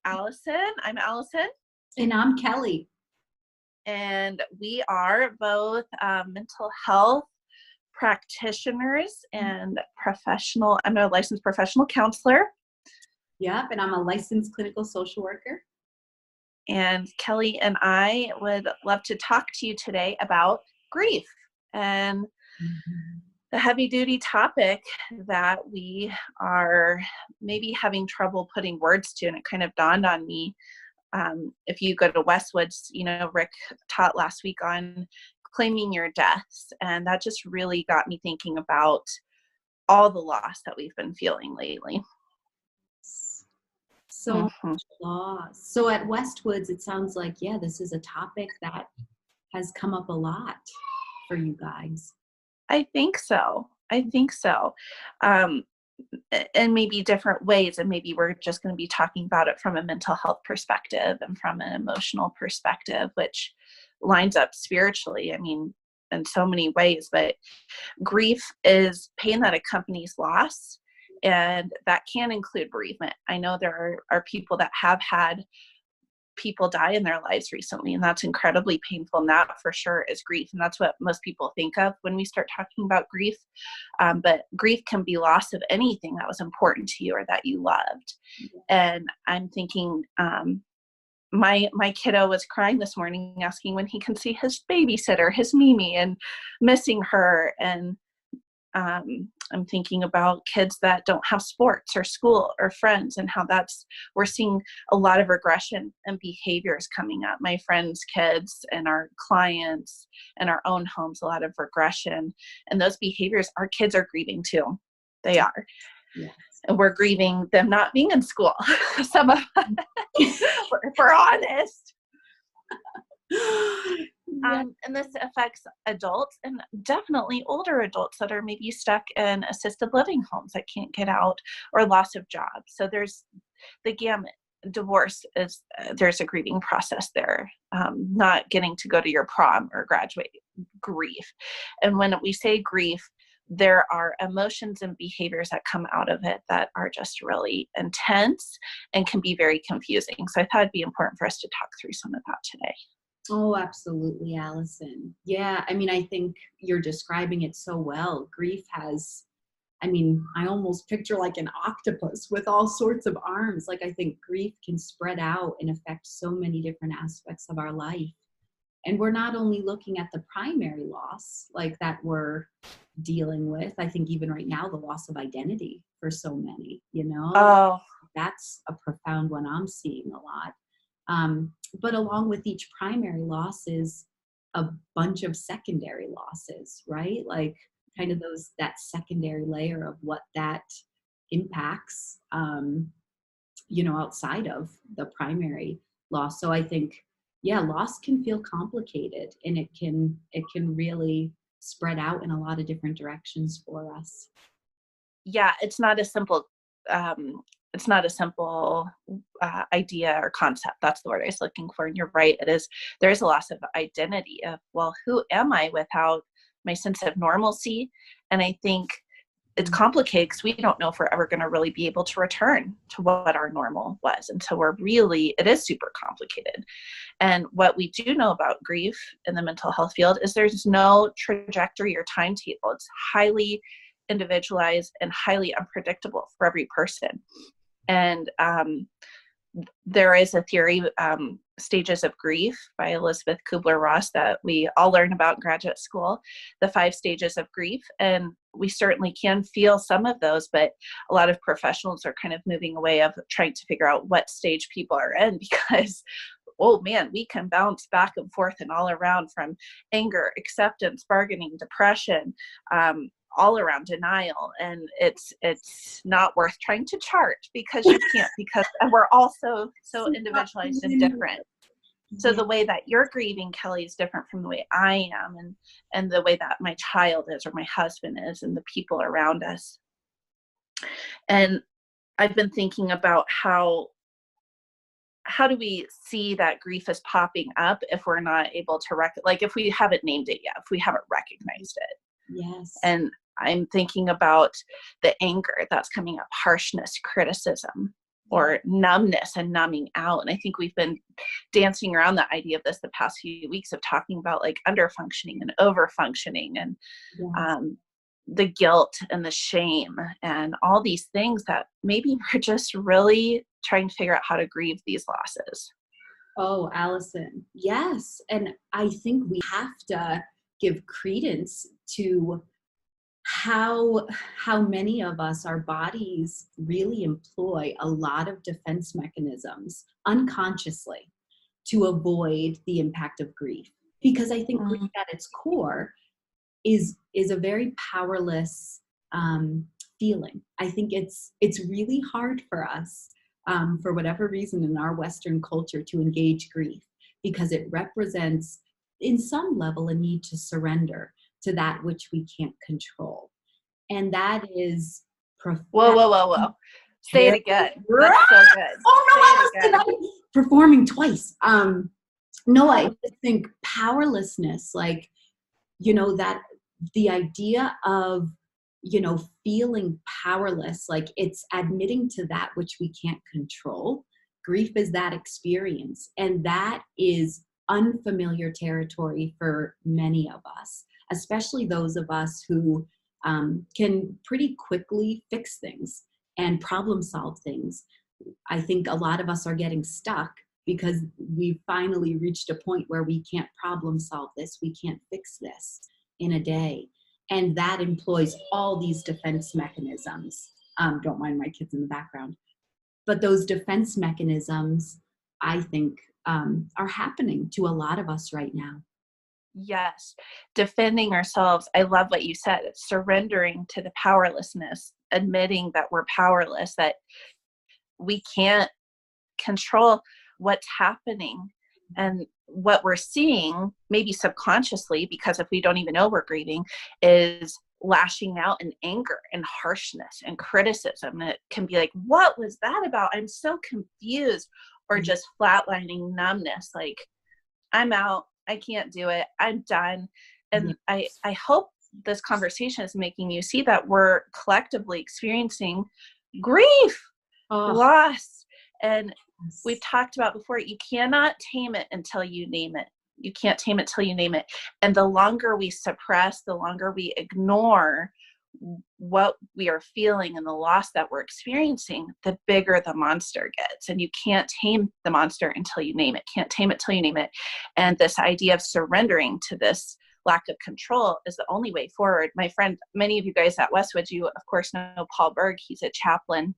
Allison. I'm Allison, And I'm Kelly. and we are both mental health practitioners and professional. I'm a licensed professional counselor, Yep, and I'm a licensed clinical social worker. and Kelly and I would love to talk to you today about grief and the heavy duty topic that we are maybe having trouble putting words to. And it kind of dawned on me. If you go to Westwoods, Rick taught last week on claiming your deaths. And that just really got me thinking about all the loss that we've been feeling lately. So much loss. So at Westwoods, it sounds like, this is a topic that has come up a lot for you guys. I think so. And maybe different ways. And maybe we're just going to be talking about it from a mental health perspective and from an emotional perspective, which lines up spiritually. I mean, in so many ways, but grief is pain that accompanies loss. And that can include bereavement. I know there are people that have had people die in their lives recently, and that's incredibly painful. And that for sure is grief. And that's what most people think of when we start talking about grief. But grief can be loss of anything that was important to you or that you loved. And I'm thinking, my kiddo was crying this morning, asking when he can see his babysitter, his Mimi, and missing her. And I'm thinking about kids that don't have sports or school or friends, and how we're seeing a lot of regression and behaviors coming up. My friends' kids and our clients and our own homes, a lot of regression. And those behaviors, our kids are grieving too. They are. Yes. And we're grieving them not being in school. Some of us, if we're honest. And this affects adults, and definitely older adults that are maybe stuck in assisted living homes that can't get out, or loss of jobs. So there's the gamut. Divorce is, there's a grieving process there. Not getting to go to your prom or graduate, grief. And when we say grief, there are emotions and behaviors that come out of it that are just really intense and can be very confusing. So I thought it'd be important for us to talk through some of that today. Oh, absolutely, Allison. Yeah, I mean, I think you're describing it so well. Grief has, I almost picture like an octopus with all sorts of arms. Like, I think grief can spread out and affect so many different aspects of our life. And we're not only looking at the primary loss, like that we're dealing with. I think even right now, the loss of identity for so many, Oh, that's a profound one I'm seeing a lot. But along with each primary loss is a bunch of secondary losses, right? Like kind of that secondary layer of what that impacts, outside of the primary loss. So I think, loss can feel complicated, and it can really spread out in a lot of different directions for us. yeah, it's not a simple idea or concept. That's the word I was looking for. And you're right. There is a loss of identity of, well, who am I without my sense of normalcy? And I think it's complicated because we don't know if we're ever going to really be able to return to what our normal was. And so it is super complicated. And what we do know about grief in the mental health field is there's no trajectory or timetable. It's highly individualized and highly unpredictable for every person. And there is a theory, Stages of Grief by Elizabeth Kubler-Ross, that we all learn about in graduate school, the 5 stages of grief. And we certainly can feel some of those, but a lot of professionals are kind of moving away of trying to figure out what stage people are in, because oh man, we can bounce back and forth and all around, from anger, acceptance, bargaining, depression, all around denial. And it's not worth trying to chart, because you can't, and we're all so individualized and different. So the way that you're grieving, Kelly, is different from the way I am, and the way that my child is, or my husband is, and the people around us. And I've been thinking about how do we see that grief is popping up if we're not able to if we haven't named it yet, if we haven't recognized it. Yes. And I'm thinking about the anger that's coming up, harshness, criticism, or numbness and numbing out. And I think we've been dancing around the idea of this the past few weeks of talking about like under functioning and over functioning and Yes. the guilt and the shame and all these things that maybe we're just really trying to figure out how to grieve these losses. Oh, Allison, yes. And I think we have to give credence to how many of us, our bodies really employ a lot of defense mechanisms unconsciously to avoid the impact of grief. Because I think grief at its core is a very powerless feeling. I think it's really hard for us, for whatever reason in our Western culture, to engage grief because it represents, in some level, a need to surrender to that which we can't control. And that is profound. Whoa. Say it again. That's so good. Oh no, Alison, I'm performing twice. No, I just think powerlessness, like, that the idea of, feeling powerless, like it's admitting to that which we can't control. Grief is that experience. And that is unfamiliar territory for many of us, especially those of us who can pretty quickly fix things and problem solve things. I think a lot of us are getting stuck because we've finally reached a point where we can't problem solve this. We can't fix this in a day. And that employs all these defense mechanisms. Don't mind my kids in the background. But those defense mechanisms, I think, are happening to a lot of us right now. Yes. Defending ourselves. I love what you said. It's surrendering to the powerlessness, admitting that we're powerless, that we can't control what's happening and what we're seeing, maybe subconsciously, because if we don't even know we're grieving, is lashing out in anger and harshness and criticism. And it can be like, what was that about? I'm so confused. Or just flatlining numbness, like, I'm out. I can't do it. I'm done. And I hope this conversation is making you see that we're collectively experiencing grief, loss. And we've talked about before, you cannot tame it until you name it. You can't tame it till you name it. And the longer we suppress, the longer we ignore what we are feeling and the loss that we're experiencing, the bigger the monster gets. And you can't tame the monster until you name it. Can't tame it till you name it. And this idea of surrendering to this lack of control is the only way forward. My friend, many of you guys at Westwood, you of course know Paul Berg. He's a chaplain.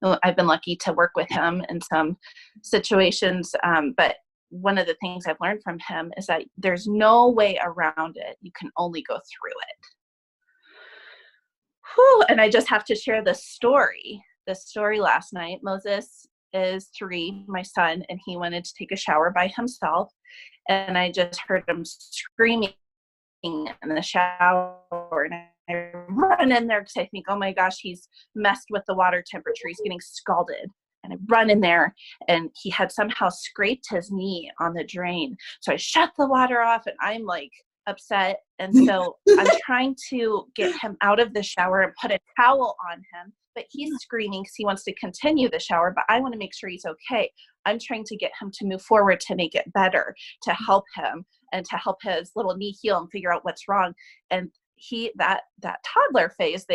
I've been lucky to work with him in some situations. But one of the things I've learned from him is that there's no way around it. You can only go through it. Whew, and I just have to share this story. This story last night. Moses is 3, my son, and he wanted to take a shower by himself. And I just heard him screaming in the shower. And I run in there because I think, oh my gosh, he's messed with the water temperature. He's getting scalded. And I run in there, and he had somehow scraped his knee on the drain. So I shut the water off, and I'm like upset. And so I'm trying to get him out of the shower and put a towel on him, but he's screaming because he wants to continue the shower, but I want to make sure he's okay. I'm trying to get him to move forward, to make it better, to help him and to help his little knee heal and figure out what's wrong. And that toddler phase,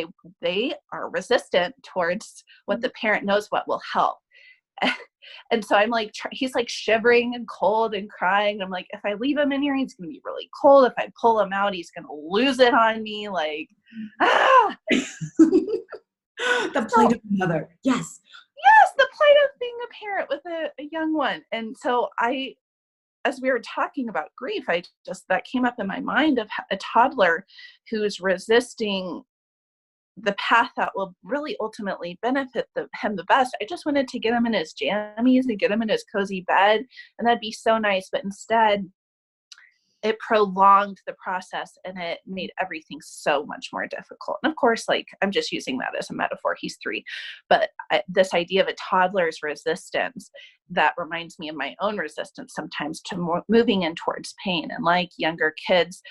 they are resistant towards what the parent knows what will help. And so I'm like, he's like shivering and cold and crying. I'm like, if I leave him in here, he's going to be really cold. If I pull him out, he's going to lose it on me. Like, The plight of a mother. Yes. Yes, the plight of being a parent with a young one. And so as we were talking about grief, that came up in my mind of a toddler who's resisting the path that will really ultimately benefit him the best. I just wanted to get him in his jammies and get him in his cozy bed, and that'd be so nice. But instead, it prolonged the process, and it made everything so much more difficult. And of course, like, I'm just using that as a metaphor. He's 3, but this idea of a toddler's resistance, that reminds me of my own resistance sometimes to moving in towards pain. And like younger kids,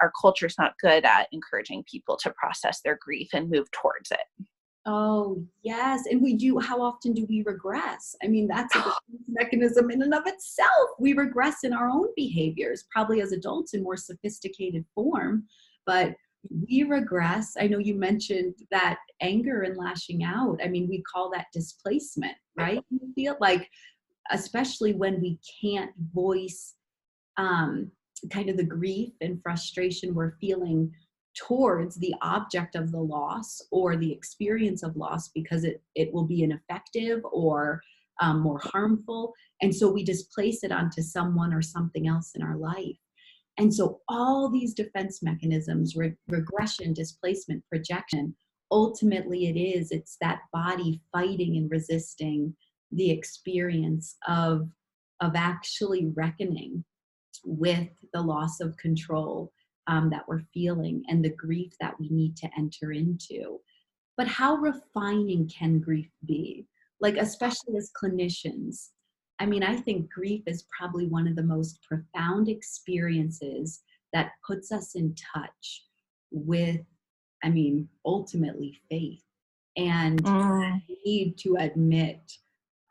our culture's not good at encouraging people to process their grief and move towards it. Oh, yes. And we do, how often do we regress? I mean, that's a defense mechanism in and of itself. We regress in our own behaviors, probably as adults in more sophisticated form, but we regress. I know you mentioned that anger and lashing out. I mean, we call that displacement, right? You feel like, especially when we can't voice um, kind of the grief and frustration we're feeling towards the object of the loss or the experience of loss, because it will be ineffective or more harmful. And so we displace it onto someone or something else in our life. And so all these defense mechanisms, regression, displacement, projection, ultimately it's that body fighting and resisting the experience of actually reckoning with the loss of control that we're feeling and the grief that we need to enter into. But how refining can grief be? Like, especially as clinicians, I mean, I think grief is probably one of the most profound experiences that puts us in touch with, I mean, ultimately faith and Mm, need to admit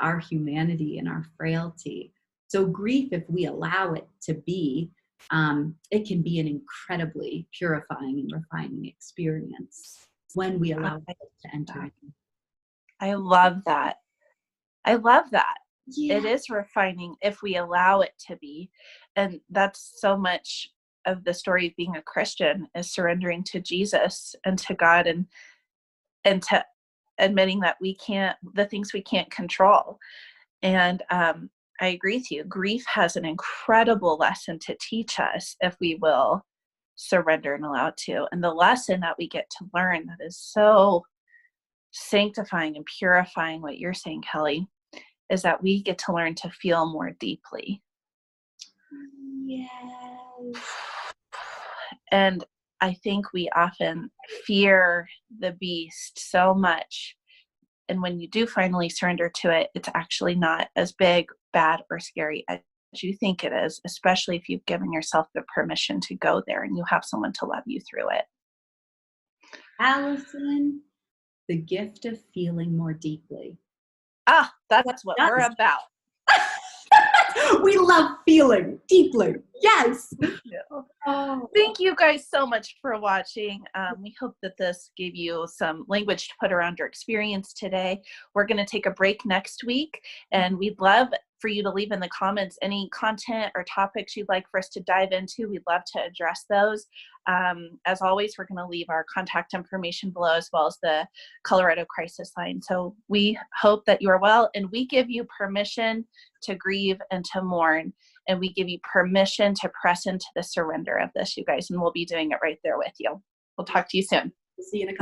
our humanity and our frailty. So grief, if we allow it to be, it can be an incredibly purifying and refining experience when we I, allow it to enter in. I love that. I love that. It Yeah. is refining if we allow it to be. And that's so much of the story of being a Christian, is surrendering to Jesus and to God, and to admitting that we can't, the things we can't control. And I agree with you. Grief has an incredible lesson to teach us if we will surrender and allow it to. And the lesson that we get to learn that is so sanctifying and purifying, what you're saying, Kelly, is that we get to learn to feel more deeply. Yes. And I think we often fear the beast so much. And when you do finally surrender to it, it's actually not as big, bad, or scary as you think it is, especially if you've given yourself the permission to go there and you have someone to love you through it. Alison, the gift of feeling more deeply. Ah, What that's what we're does about. we love feeling deeply. Yes. Yeah. Oh, Thank you guys so much for watching. We hope that this gave you some language to put around your experience today. We're going to take a break next week, and we'd love for you to leave in the comments any content or topics you'd like for us to dive into. We'd love to address those. As always, we're going to leave our contact information below, as well as the Colorado Crisis Line. So we hope that you are well, and we give you permission to grieve and to mourn. And we give you permission to press into the surrender of this, you guys, and we'll be doing it right there with you. We'll talk to you soon. we'll see you in a couple.